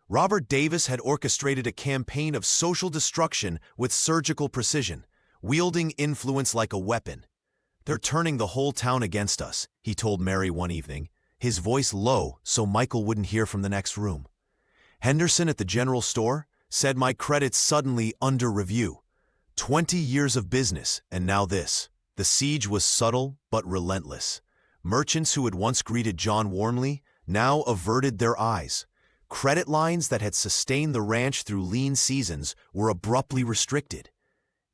Robert Davis had orchestrated a campaign of social destruction with surgical precision, wielding influence like a weapon. "They're turning the whole town against us," he told Mary one evening, his voice low so Michael wouldn't hear from the next room. "Henderson at the general store said my credit's suddenly under review. 20 years of business, and now this." The siege was subtle but relentless. Merchants who had once greeted John warmly now averted their eyes. Credit lines that had sustained the ranch through lean seasons were abruptly restricted.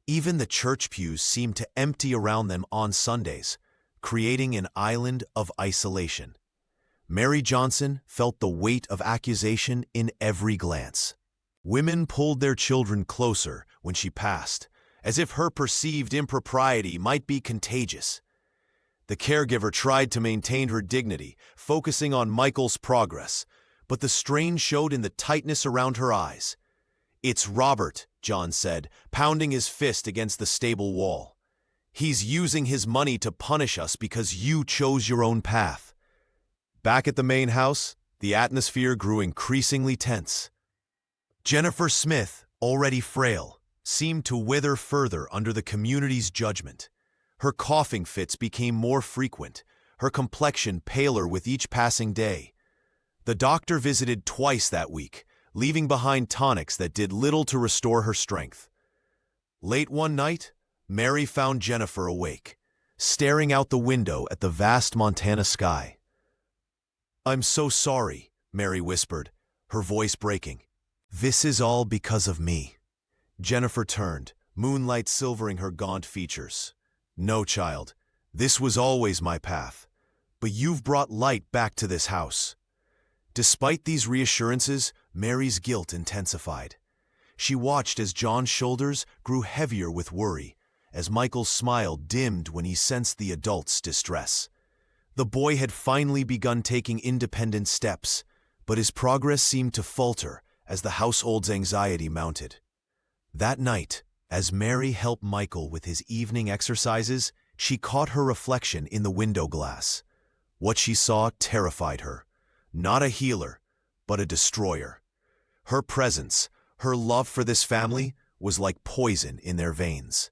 Even the church pews seemed to empty around them on Sundays, creating an island of isolation. Mary Johnson felt the weight of accusation in every glance. Women pulled their children closer when she passed, as if her perceived impropriety might be contagious. The caregiver tried to maintain her dignity, focusing on Michael's progress, but the strain showed in the tightness around her eyes. "It's Robert," John said, pounding his fist against the stable wall. "He's using his money to punish us because you chose your own path." Back at the main house, the atmosphere grew increasingly tense. Jennifer Smith, already frail, seemed to wither further under the community's judgment. Her coughing fits became more frequent, her complexion paler with each passing day. The doctor visited twice that week, leaving behind tonics that did little to restore her strength. Late one night, Mary found Jennifer awake, staring out the window at the vast Montana sky. "I'm so sorry," Mary whispered, her voice breaking. "This is all because of me." Jennifer turned, moonlight silvering her gaunt features. "No, child, this was always my path, but you've brought light back to this house." Despite these reassurances, Mary's guilt intensified. She watched as John's shoulders grew heavier with worry, as Michael's smile dimmed when he sensed the adult's distress. The boy had finally begun taking independent steps, but his progress seemed to falter as the household's anxiety mounted. That night, as Mary helped Michael with his evening exercises, she caught her reflection in the window glass. What she saw terrified her. Not a healer, but a destroyer. Her presence, her love for this family, was like poison in their veins.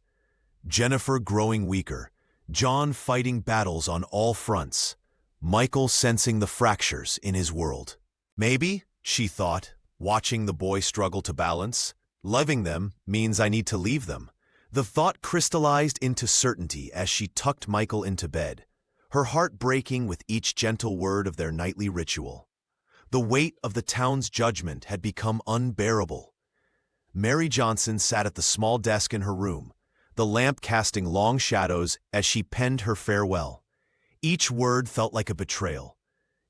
Jennifer growing weaker, John fighting battles on all fronts, Michael sensing the fractures in his world. Maybe, she thought, watching the boy struggle to balance, loving them means I need to leave them. The thought crystallized into certainty as she tucked Michael into bed, her heart breaking with each gentle word of their nightly ritual. The weight of the town's judgment had become unbearable. Mary Johnson sat at the small desk in her room, the lamp casting long shadows as she penned her farewell. Each word felt like a betrayal,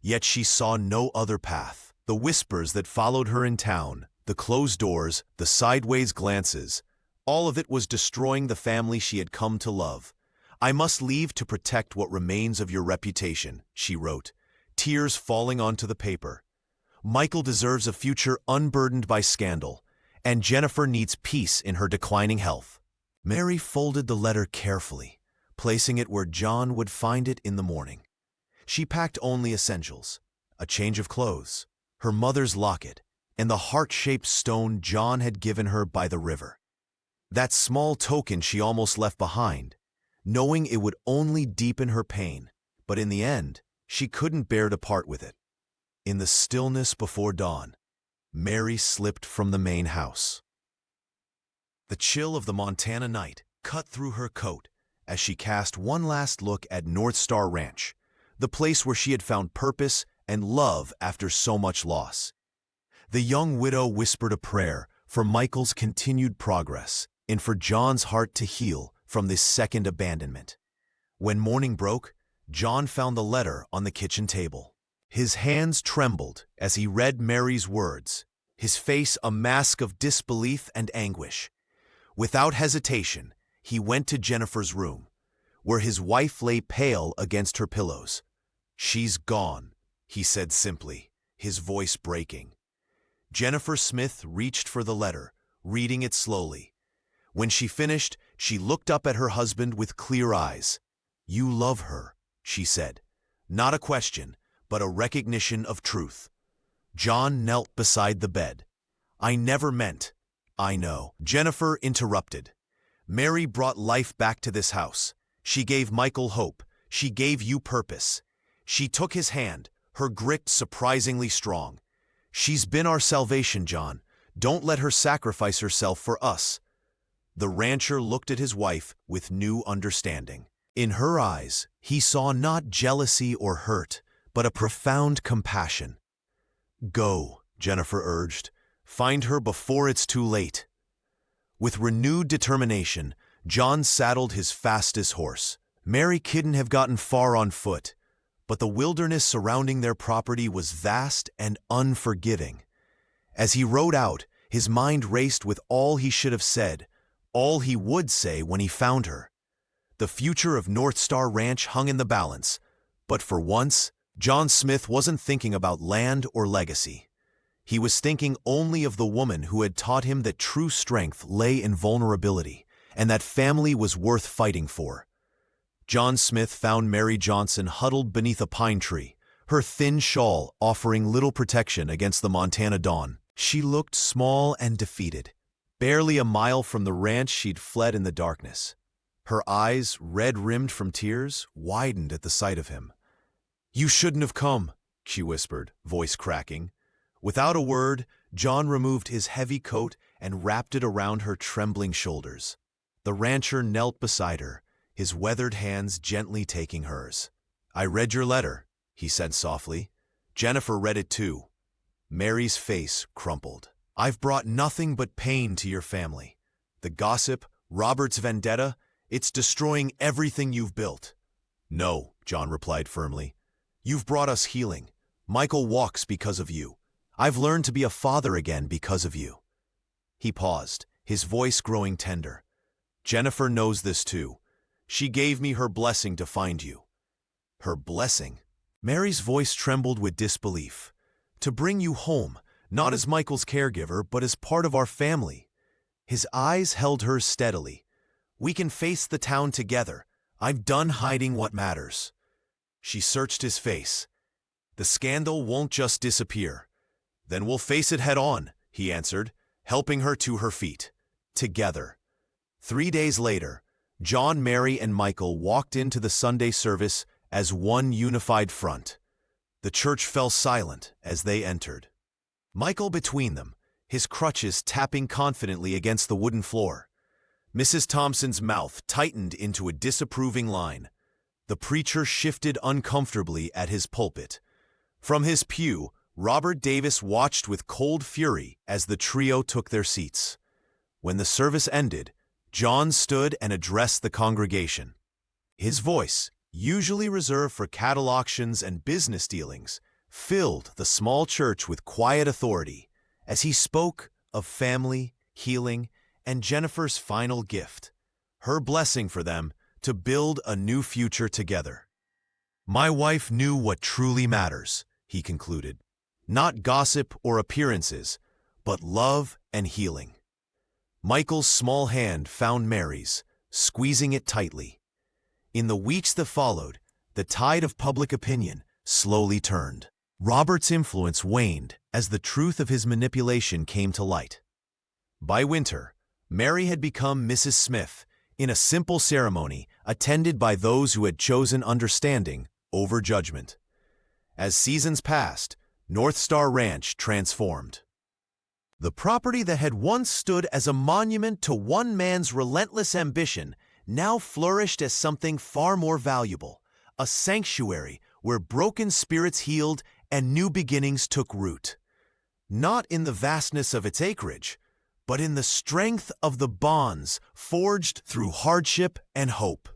yet she saw no other path. The whispers that followed her in town, the closed doors, the sideways glances, all of it was destroying the family she had come to love. "I must leave to protect what remains of your reputation," she wrote, tears falling onto the paper. "Michael deserves a future unburdened by scandal, and Jennifer needs peace in her declining health." Mary folded the letter carefully, placing it where John would find it in the morning. She packed only essentials, a change of clothes, her mother's locket, and the heart-shaped stone John had given her by the river. That small token she almost left behind, knowing it would only deepen her pain, but in the end, she couldn't bear to part with it. In the stillness before dawn, Mary slipped from the main house. The chill of the Montana night cut through her coat as she cast one last look at North Star Ranch, the place where she had found purpose and love after so much loss. The young widow whispered a prayer for Michael's continued progress and for John's heart to heal from this second abandonment. When morning broke, John found the letter on the kitchen table. His hands trembled as he read Mary's words, his face a mask of disbelief and anguish. Without hesitation, he went to Jennifer's room, where his wife lay pale against her pillows. "She's gone," he said simply, his voice breaking. Jennifer Smith reached for the letter, reading it slowly. When she finished, she looked up at her husband with clear eyes. "You love her," she said. Not a question, but a recognition of truth. John knelt beside the bed. "I never meant—" "I know." Jennifer interrupted. "Mary brought life back to this house. She gave Michael hope. She gave you purpose. She took his hand, her grit surprisingly strong. She's been our salvation, John. Don't let her sacrifice herself for us." The rancher looked at his wife with new understanding. In her eyes, he saw not jealousy or hurt, but a profound compassion. "Go," Jennifer urged. "Find her before it's too late." With renewed determination, John saddled his fastest horse. Mary couldn't have gotten far on foot, but the wilderness surrounding their property was vast and unforgiving. As he rode out, his mind raced with all he should have said, all he would say when he found her. The future of North Star Ranch hung in the balance, but for once, John Smith wasn't thinking about land or legacy. He was thinking only of the woman who had taught him that true strength lay in vulnerability, and that family was worth fighting for. John Smith found Mary Johnson huddled beneath a pine tree, her thin shawl offering little protection against the Montana dawn. She looked small and defeated. Barely a mile from the ranch, she'd fled in the darkness. Her eyes, red-rimmed from tears, widened at the sight of him. "You shouldn't have come," she whispered, voice cracking. Without a word, John removed his heavy coat and wrapped it around her trembling shoulders. The rancher knelt beside her, his weathered hands gently taking hers. "I read your letter," he said softly. "Jennifer read it too." Mary's face crumpled. "I've brought nothing but pain to your family. The gossip, Robert's vendetta, it's destroying everything you've built." "No," John replied firmly. "You've brought us healing. Michael walks because of you. I've learned to be a father again because of you." He paused, his voice growing tender. "Jennifer knows this too. She gave me her blessing to find you." "Her blessing?" Mary's voice trembled with disbelief. "To bring you home, not as Michael's caregiver, but as part of our family." His eyes held hers steadily. "We can face the town together. I'm done hiding what matters." She searched his face. "The scandal won't just disappear." "Then we'll face it head on," he answered, helping her to her feet. Together. 3 days later, John, Mary, and Michael walked into the Sunday service as one unified front. The church fell silent as they entered. Michael between them, his crutches tapping confidently against the wooden floor. Mrs. Thompson's mouth tightened into a disapproving line. The preacher shifted uncomfortably at his pulpit. From his pew, Robert Davis watched with cold fury as the trio took their seats. When the service ended, John stood and addressed the congregation. His voice, usually reserved for cattle auctions and business dealings, filled the small church with quiet authority as he spoke of family, healing, and Jennifer's final gift, her blessing for them to build a new future together. "My wife knew what truly matters," he concluded. "Not gossip or appearances, but love and healing." Michael's small hand found Mary's, squeezing it tightly. In the weeks that followed, the tide of public opinion slowly turned. Robert's influence waned as the truth of his manipulation came to light. By winter, Mary had become Mrs. Smith in a simple ceremony attended by those who had chosen understanding over judgment. As seasons passed, North Star Ranch transformed. The property that had once stood as a monument to one man's relentless ambition now flourished as something far more valuable, a sanctuary where broken spirits healed and new beginnings took root. Not in the vastness of its acreage, but in the strength of the bonds forged through hardship and hope.